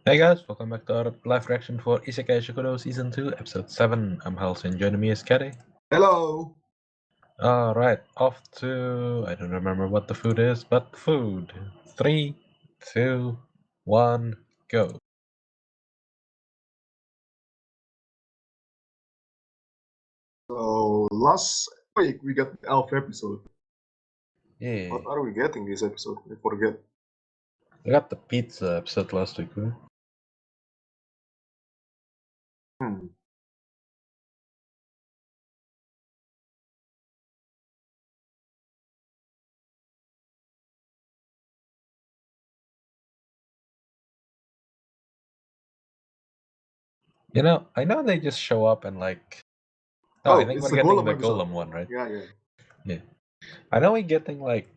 Hey guys, welcome back to our live reaction for Isekai Shokudou Season 2, Episode 7. I'm Halsey and joining me is Kari. Hello. Alright, off to... I don't remember what the food is, but food. 3, 2, 1, go. So last week we got the Elf episode. Yeah, What are we getting this episode? I forget. I got the pizza episode last week, right? Hmm. You know, I know they just show up and like... Oh, I think It's we're the getting Golem the episode. Golem one, right? Yeah. Yeah. I know we're getting like...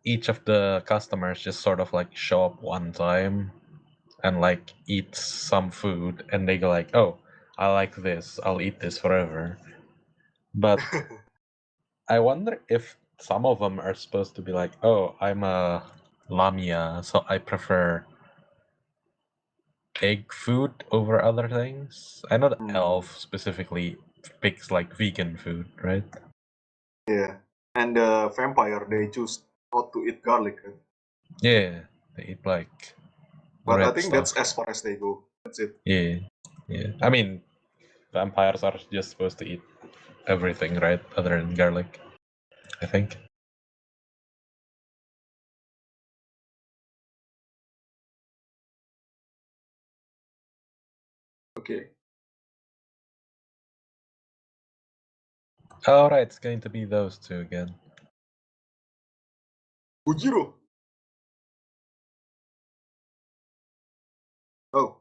Each of the customers just sort of like show up one time and like eat some food and they go like, oh, I like this, I'll eat this forever. But I wonder if some of them are supposed to be like, oh, I'm a lamia, so I prefer egg food over other things. I know the elf specifically picks like vegan food, right? Yeah. And the vampire, they choose not to eat garlic. Right? Yeah, they eat like But I red think that's stuff. as far as they go. That's it. Yeah. I mean, vampires are just supposed to eat everything, right? Other than garlic, I think. Okay. Alright, it's going to be those two again. Ujiro. Oh.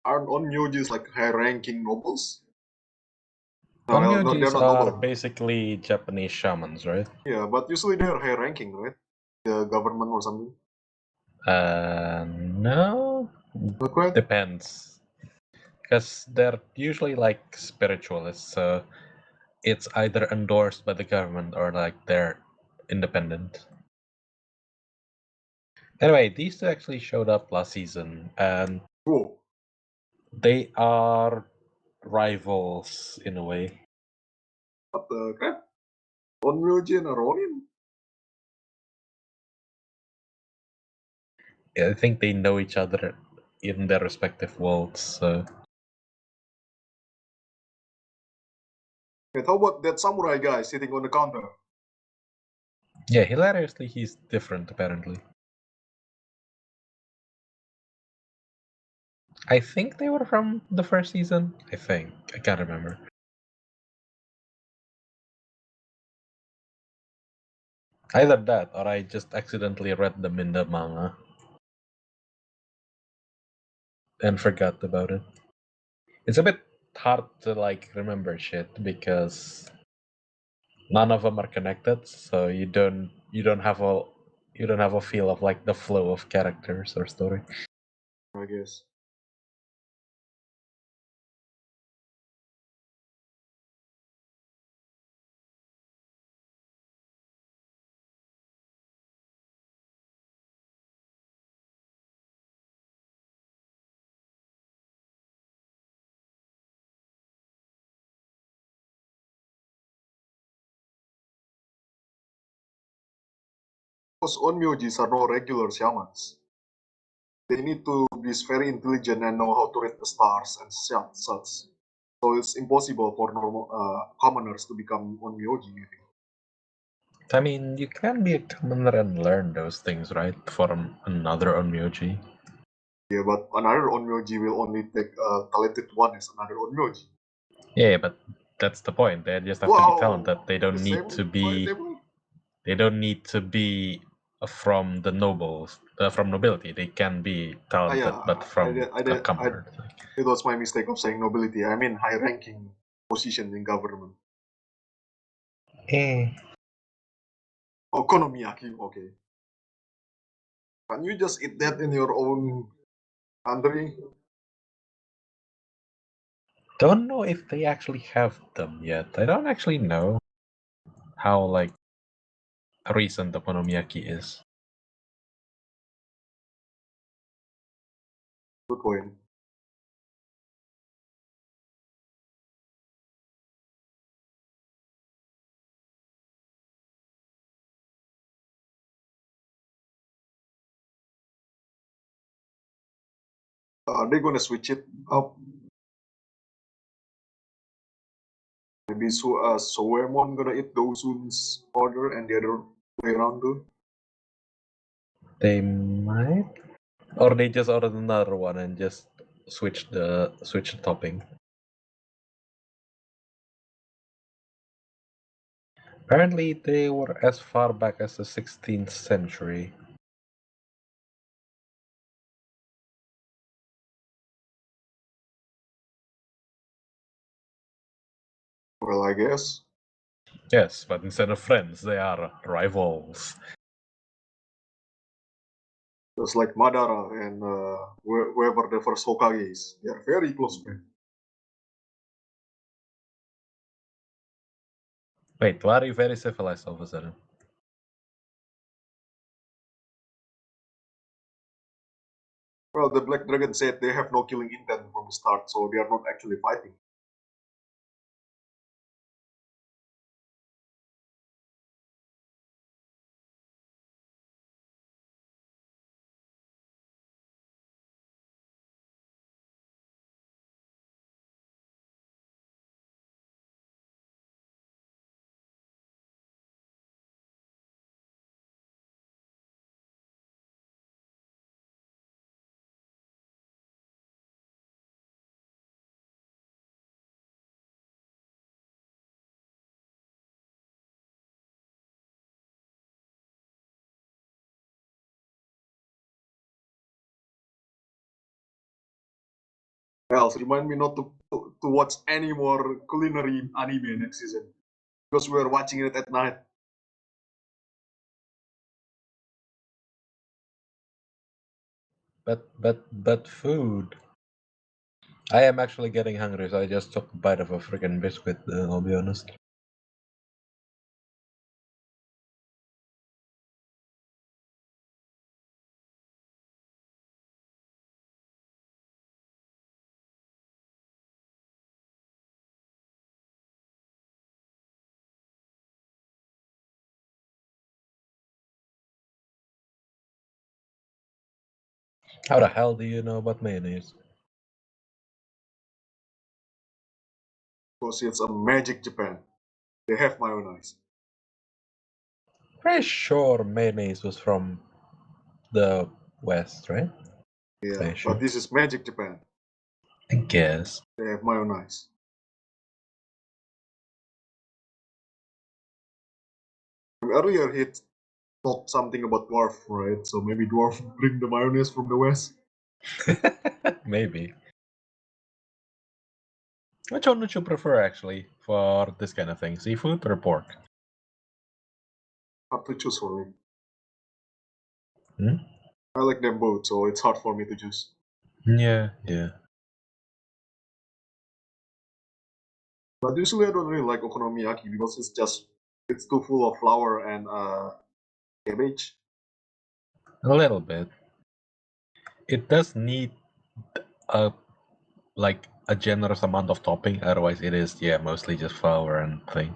Aren't onmyojis like high-ranking nobles? No, they're Onmyojis not are noble. basically Japanese shamans, right? Yeah, but usually they're high-ranking, right? The government or something. No. Not quite. Depends. Because they're usually like spiritualists, so it's either endorsed by the government or like they're independent. Anyway, these two actually showed up last season, and Whoa. they are rivals in a way. What the crap? Onmyoji and a Ronin? I think they know each other in their respective worlds, so... Wait, how about that samurai guy sitting on the counter? Yeah, hilariously, he's different, apparently. I think they were from the first season. I think. I can't remember. Either that, or I just accidentally read them in the manga. And forgot about it. It's a bit hard to, like, remember shit, because none of them are connected, so you don't have a feel of, like, the flow of characters or story. I guess. Because onmyojis are no regular shamans. They need to be very intelligent and know how to read the stars and such. So it's impossible for normal commoners to become onmyoji. I mean, you can be a commoner and learn those things, right? From another onmyoji. Yeah, but another onmyoji will only take a talented one as another onmyoji. Yeah, but that's the point. They just have to be talented. They don't need to be. They don't need to be from the nobles, from nobility. They can be talented, but from a commoner. It was my mistake of saying nobility. I mean high-ranking position in government. Eh. Okonomiyaki, okay. Can you just eat that in your own country? Don't know if they actually have them yet. I don't actually know how like recent okonomiyaki is. Good point. Are they gonna switch it up? Maybe Soemon gonna eat Dosun's order and the other way around too? They might, or they just ordered another one and just switch the topping. Apparently, they were as far back as the 16th century. Well, I guess. Yes, but instead of friends, they are rivals. Just like Madara and whoever the first Hokage is. They are very close friends. Wait, why are you very civilized all of a sudden? Well, the Black Dragon said they have no killing intent from the start, so they are not actually fighting. Else, remind me not to watch any more culinary anime next season. Because we are watching it at night. But food. I am actually getting hungry, so I just took a bite of a freaking biscuit. I'll be honest. How the hell do you know about mayonnaise? Because it's a magic Japan. They have mayonnaise. Pretty sure mayonnaise was from the West, right? I Yeah, but assume. this is magic Japan. I guess. They have mayonnaise. Earlier he talked something about dwarf, right? So maybe dwarf bring the mayonnaise from the west. Maybe. Which one would you prefer, actually, for this kind of thing? Seafood or pork? Hard to choose for me. Hmm? I like them both, so it's hard for me to choose. Yeah, yeah. But usually I don't really like okonomiyaki because it's too full of flour and cabbage. A little bit. It does need a a generous amount of topping, otherwise it is mostly just flour and thing.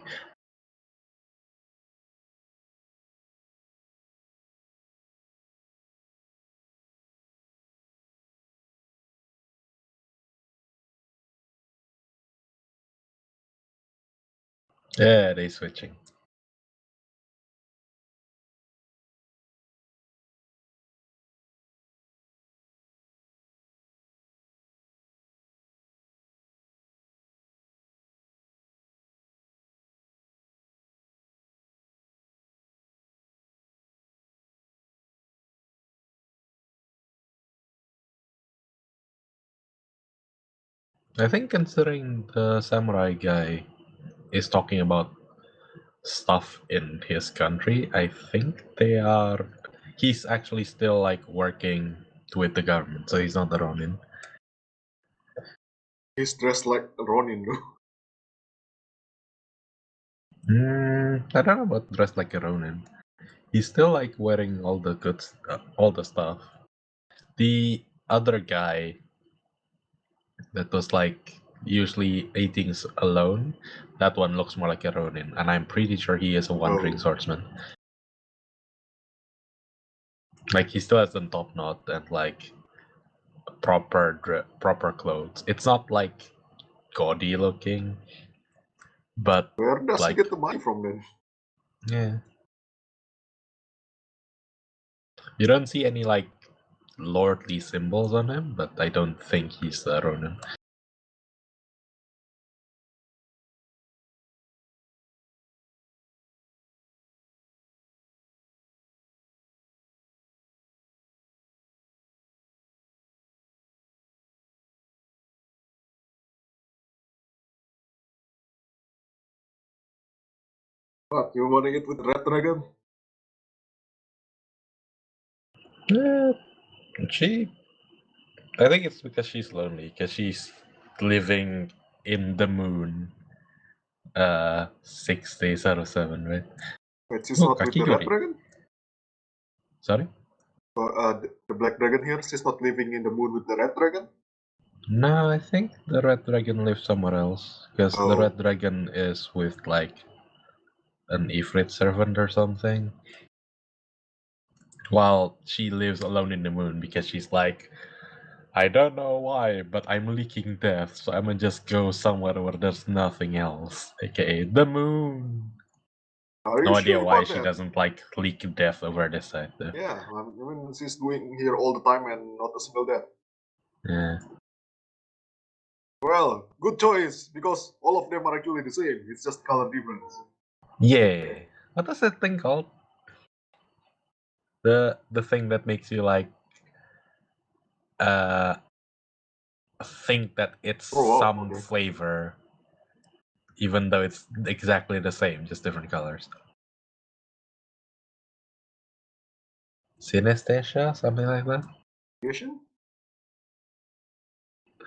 Yeah, they switching. I think considering the samurai guy is talking about stuff in his country, I think He's actually still like working with the government, so he's not a Ronin. He's dressed like a Ronin, though. I don't know about dressed like a Ronin. He's still like wearing all the all the stuff. The other guy that was like usually eating alone, that one looks more like a Ronin, and I'm pretty sure he is a wandering Oh. swordsman. Like he still has the top knot and like proper clothes. It's not like gaudy looking, but Where does he like get the money from then? yeah, you don't see any like lordly symbols on him, but I don't think he's a Ronin. What, you wanna eat with the Red Dragon? Eh, she, I think it's because she's lonely, because she's living in the moon 6 days out of 7, right? Wait, she's Oh, not with the Red Kakigori. Dragon? Sorry? The Black Dragon here, she's not living in the moon with the Red Dragon? No, I think the Red Dragon lives somewhere else. Because the Oh. Red Dragon is with like an Ifrit servant or something. While she lives alone in the moon because she's like, I don't know why, but I'm leaking death, so I'm gonna just go somewhere where there's nothing else. AKA the moon. Are you No idea sure why about she that? doesn't like leak death over this side though. Yeah, I mean, she's doing here all the time and not a single death. Yeah. Well, good choice, because all of them are actually the same. It's just color difference. Yeah. What is that thing called? The thing that makes you like uh think that it's Oh wow, some okay. flavor even though it's exactly the same, just different colors. Synesthesia, something like that. Asian?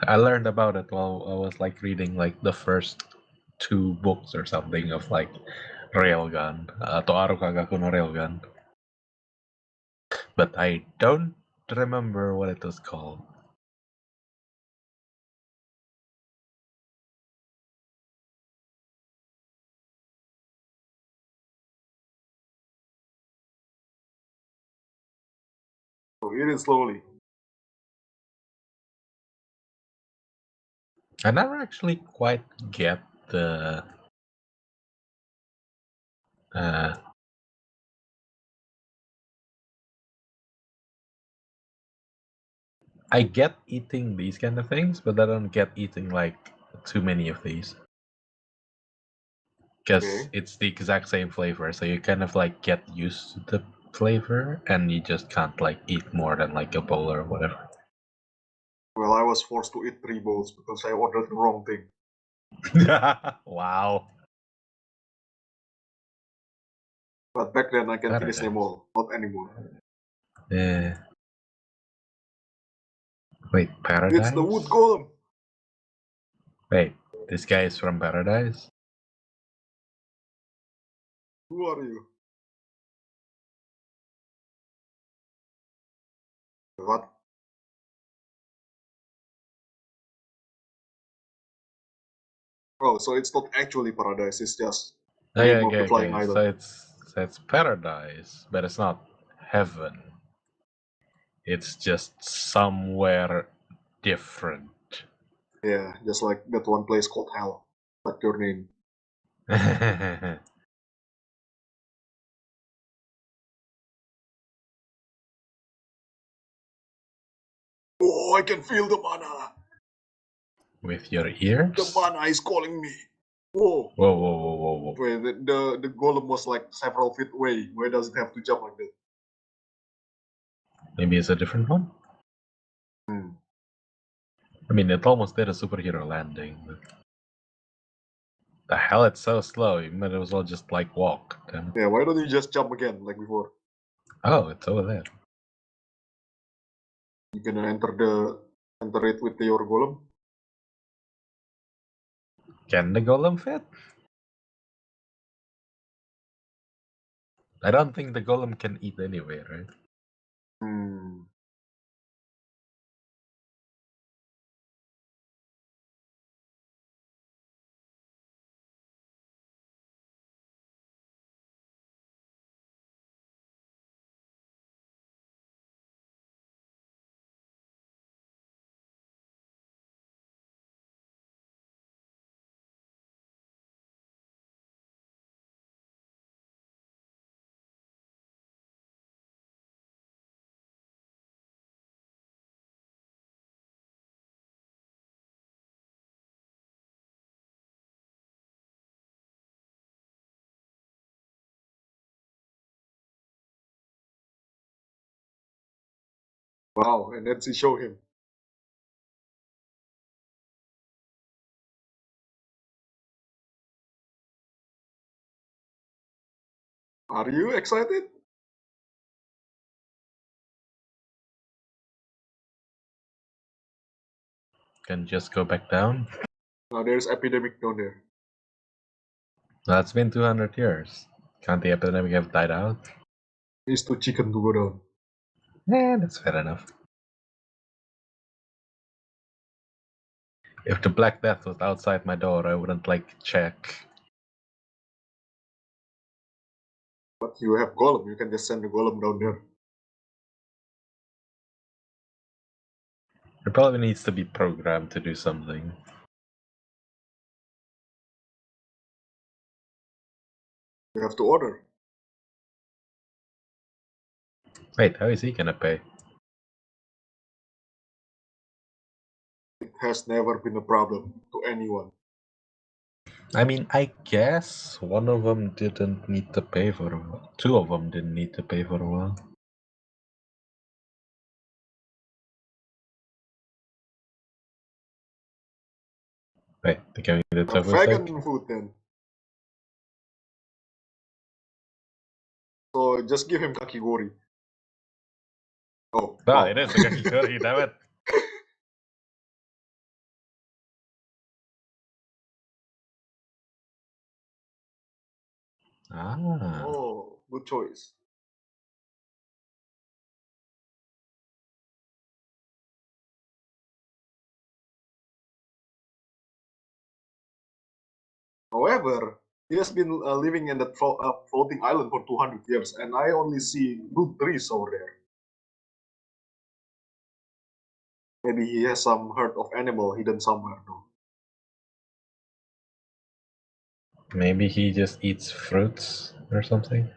I learned about it while I was like reading like the first 2 books or something of like Railgun, Toaru Kagaku no Railgun. But I don't remember what it was called. So eat it slowly. I never actually quite get the uh, I get eating these kind of things, but I don't get eating like too many of these. Because Okay. it's the exact same flavor, so you kind of like get used to the flavor and you just can't like eat more than like a bowl or whatever. Well, I was forced to eat 3 bowls because I ordered the wrong thing. Wow. But back then I can finish them Paradise. all. Not anymore. Yeah. Wait, It's the wood Paradise? golem. Wait, this guy is from Paradise? Who are you? What? Oh, so it's not actually paradise. It's just the Okay, name of the okay, flying okay. So island. it's paradise, but it's not heaven. It's just somewhere different. Yeah, just like that one place called hell. Like your name. Oh, I can feel the mana. With your The ears? mana is calling me. Whoa. Whoa, whoa, whoa, whoa, whoa. Wait, the golem was like several feet away. Why does it have to jump like that? Maybe it's a different one? Hmm. I mean, it almost did a superhero landing, but the hell, it's so slow. You might as well just like walk. Damn it. Yeah, why don't you just jump again like before? Oh, it's over there. You can enter it with your golem. Can the golem fit? I don't think the golem can eat anyway, right? Hmm. Wow, and then she show him. Are you excited? Can just go back down. Now there's epidemic down there. That's been 200 years. Can't the epidemic have died out? He's too chicken to go down. Yeah, that's fair enough. If the Black Death was outside my door, I wouldn't check. But you have golem. You can just send the golem down there. It probably needs to be programmed to do something. You have to order. Wait, how is he gonna pay? It has never been a problem to anyone. I mean, I guess one of them didn't need to pay for a while. Two of them didn't need to pay for a while. Wait, they gave me the But tofu steak? vegan food then. So just give him kakigori. Oh, Ah, wow. it is a kakigori, damn it. Ah. Oh, good choice. However, he has been living in that floating island for 200 years, and I only see good trees over there. Maybe he has some herd of animal hidden somewhere, though. Maybe he just eats fruits or something.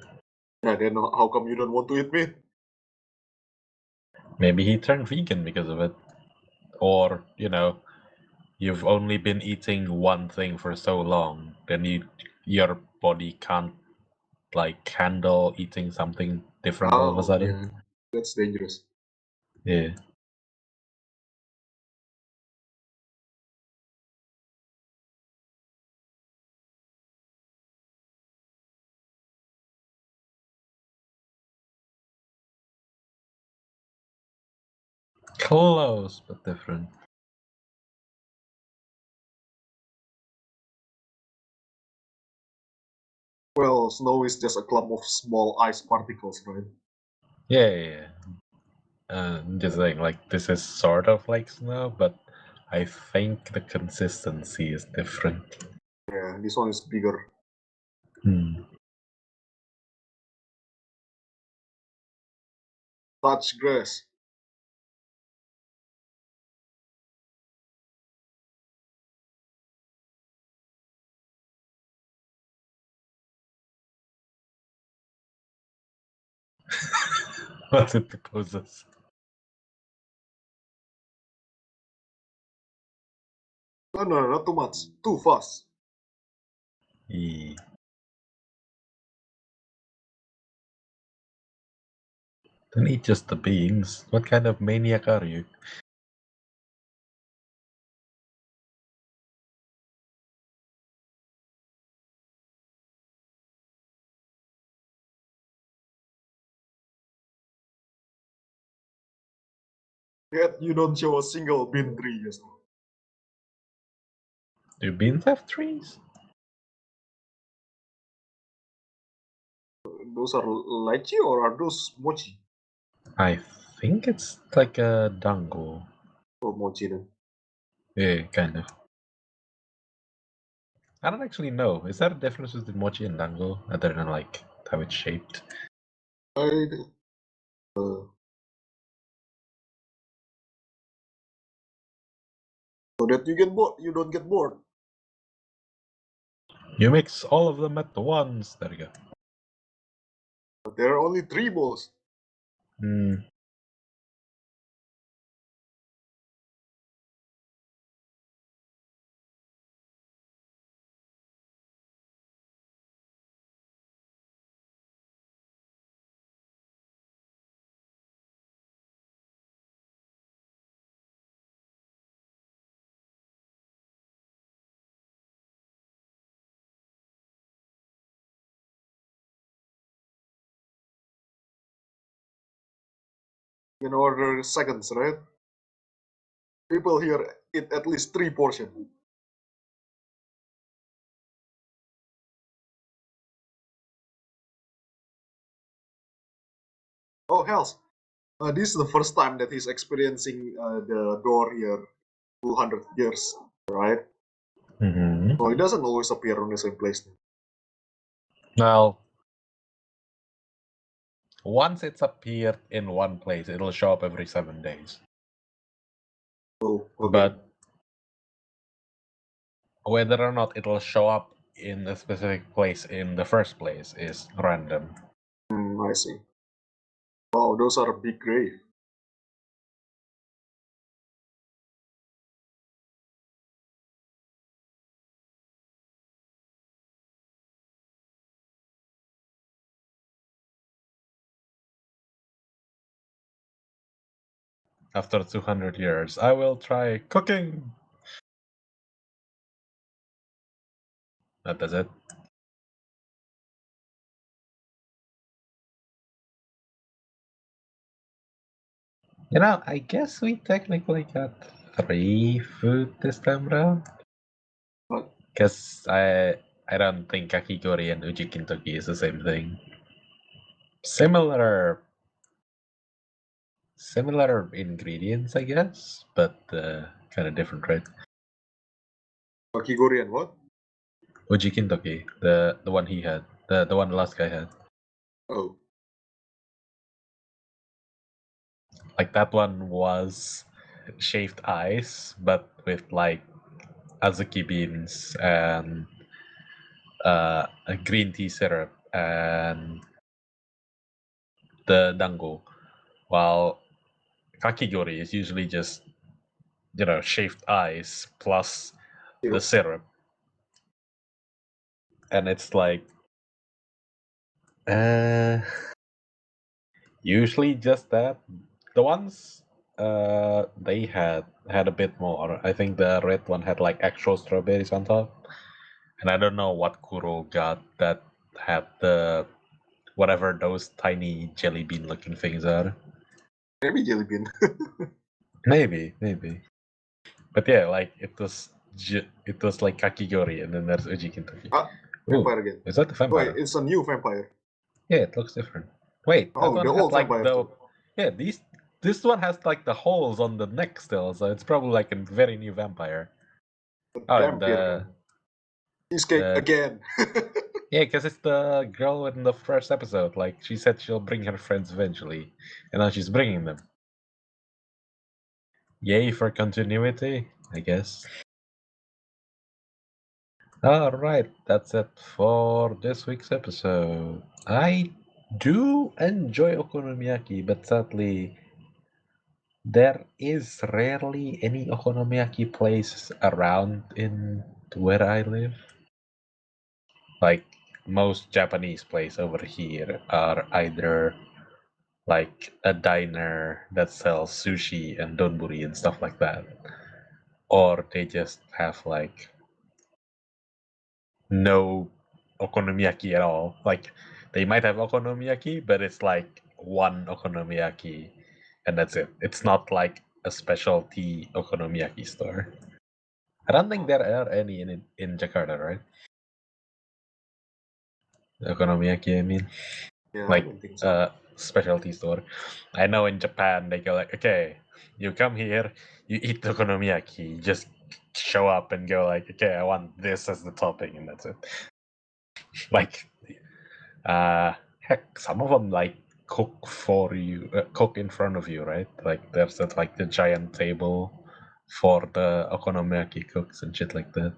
Yeah, then how come you don't want to eat meat? Maybe he turned vegan because of it. Or, you've only been eating one thing for so long, then your body can't handle eating something different all of a Oh, sudden. yeah, that's dangerous. Yeah. Close but different. Well, snow is just a clump of small ice particles, right? Yeah, yeah, yeah. I'm just saying, this is sort of like snow, but I think the consistency is different. Yeah, this one is bigger. Hmm. Touch grass. What it proposes. No, no, no, not too much. Too fast. Yeah. Don't eat just the beans. What kind of maniac are you? Yet you don't show a single bean tree. Yes. Do beans have trees? Those are lychee or are those mochi? I think it's like a dango. Oh, mochi then. Yeah, kind of. I don't actually know. Is there a difference between mochi and dango other than like how it's shaped? I, uh, so that you get bored. You don't get bored. You mix all of them at once. There you go. But there are only three balls. Hmm. In order seconds, right? People here eat at least three portions. Oh hells! This is the first time that he's experiencing the door here 200 years, right? Mm-hmm. So it doesn't always appear on the same place. Well, once it's appeared in one place, it'll show up every 7 days. Oh, okay. But whether or not it'll show up in a specific place in the first place is random. I see. Wow, those are big grave. After 200 years, I will try cooking. That does it. You know, I guess we technically got 3 food this time around. But Because I don't think kakigori and uji kintoki is the same thing. Similar ingredients, I guess, but kind of different, right? Kakigori and what? Uji kintoki, the one he had, the one the last guy had. Oh, Like that one was shaved ice, but with like azuki beans and a green tea syrup and the dango, while kakigori is usually just shaved ice plus the syrup. syrup, and it's like uh usually just that. The ones they had a bit more. I think the red one had like actual strawberries on top, and I don't know what Kuro got that had the whatever those tiny jelly bean looking things are. Maybe jelly bean. Maybe. But yeah, like it was like kakigori, and then there's uji kintoki. Ah, Ooh, vampire again. is that the Wait, vampire? it's a new vampire. Yeah, it looks different. Wait, that Oh, one the had old like vampire the too. yeah this one has like the holes on the neck still, so it's probably like a very new vampire. A Oh, and vampire man. Cheesecake the again. yeah, because it's the girl in the first episode. Like she said, she'll bring her friends eventually, and now she's bringing them. Yay for continuity, I guess. All right, that's it for this week's episode. I do enjoy okonomiyaki, but sadly, there is rarely any okonomiyaki place around in where I live. Like most Japanese places over here are either like a diner that sells sushi and donburi and stuff like that, or they just have like no okonomiyaki at all. Like they might have okonomiyaki, but it's like one okonomiyaki, and that's it. It's not like a specialty okonomiyaki store. I don't think there are any in Jakarta, right? Okonomiyaki, I mean, Yeah, I like don't think so. specialty store. I know in Japan they go like, okay, you come here, you eat okonomiyaki, you just show up and go like, okay, I want this as the topping, and that's it. Like, heck, some of them like cook for you, cook in front of you, right? Like there's that like the giant table for the okonomiyaki cooks and shit like that.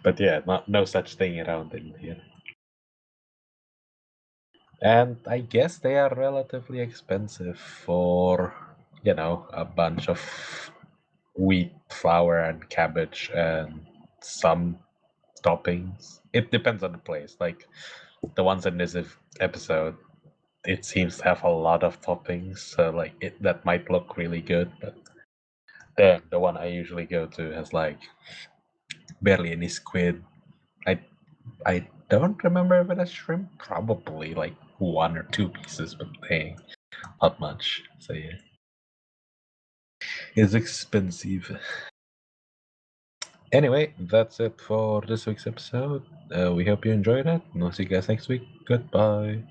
But yeah, no such thing around in here. And I guess they are relatively expensive for, a bunch of wheat, flour, and cabbage, and some toppings. It depends on the place. Like the ones in this episode, it seems to have a lot of toppings, so like that might look really good, but the one I usually go to has like barely any squid. I I don't remember if it has shrimp. Probably like one or two pieces, but hey, not much. So yeah, it's expensive. Anyway, that's it for this week's episode. We hope you enjoyed it. And we'll see you guys next week. Goodbye.